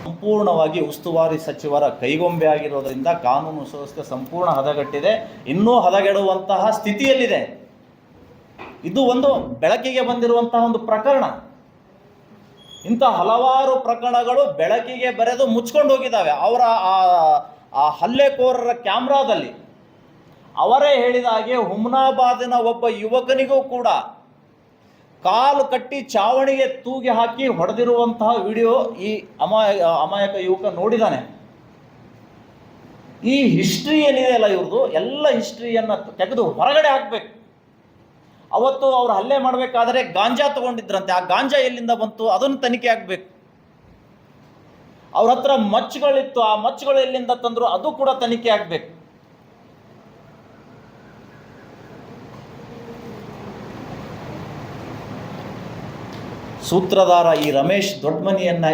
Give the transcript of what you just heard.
ಸಂಪೂರ್ಣವಾಗಿ ಉಸ್ತುವಾರಿ ಸಚಿವರ ಕೈಗೊಂಬೆ ಆಗಿರೋದ್ರಿಂದ ಕಾನೂನು ಸುವ್ಯವಸ್ಥೆ ಸಂಪೂರ್ಣ ಹದಗೆಟ್ಟಿದೆ, ಇನ್ನೂ ಹದಗೆಡುವಂತಹ ಸ್ಥಿತಿಯಲ್ಲಿದೆ. ಇದು ಒಂದು ಬೆಳಕಿಗೆ ಬಂದಿರುವಂತಹ ಒಂದು ಪ್ರಕರಣ. ಇಂಥ ಹಲವಾರು ಪ್ರಕರಣಗಳು ಬೆಳಕಿಗೆ ಬರೆದು ಮುಚ್ಕೊಂಡು ಹೋಗಿದ್ದಾವೆ. ಅವರ ಆ ಹಲ್ಲೆಕೋರರ ಕ್ಯಾಮ್ರಾದಲ್ಲಿ ಅವರೇ ಹೇಳಿದ ಹಾಗೆ ಹುಮ್ನಾಬಾದಿನ ಒಬ್ಬ ಯುವಕನಿಗೂ ಕೂಡ ಕಾಲು ಕಟ್ಟಿ ಚಾವಣಿಗೆ ತೂಗಿ ಹಾಕಿ ಹೊಡೆದಿರುವಂತಹ ವಿಡಿಯೋ ಈ ಅಮಾಯಕ ಯುವಕ ನೋಡಿದ್ದಾನೆ. ಈ ಹಿಸ್ಟ್ರಿ ಏನಿದೆ ಅಲ್ಲ ಇವ್ರದ್ದು, ಎಲ್ಲ ಹಿಸ್ಟ್ರಿಯನ್ನು ತೆಗೆದು ಹೊರಗಡೆ ಹಾಕಬೇಕು. ಅವತ್ತು ಅವ್ರು ಹಲ್ಲೆ ಮಾಡಬೇಕಾದ್ರೆ ಗಾಂಜಾ ತಗೊಂಡಿದ್ರಂತೆ, ಆ ಗಾಂಜಾ ಎಲ್ಲಿಂದ ಬಂತು ಅದನ್ನು ತನಿಖೆ ಆಗಬೇಕು. ಅವ್ರ ಹತ್ರ ಮಚ್ಚುಗಳಿತ್ತು, ಆ ಮಚ್ಚುಗಳು ಎಲ್ಲಿಂದ ತಂದ್ರು ಅದು ಕೂಡ ತನಿಖೆ ಆಗಬೇಕು. ಸೂತ್ರಧಾರ ಈ ರಮೇಶ್ ದೊಡ್ಡಮನಿಯನ್ನ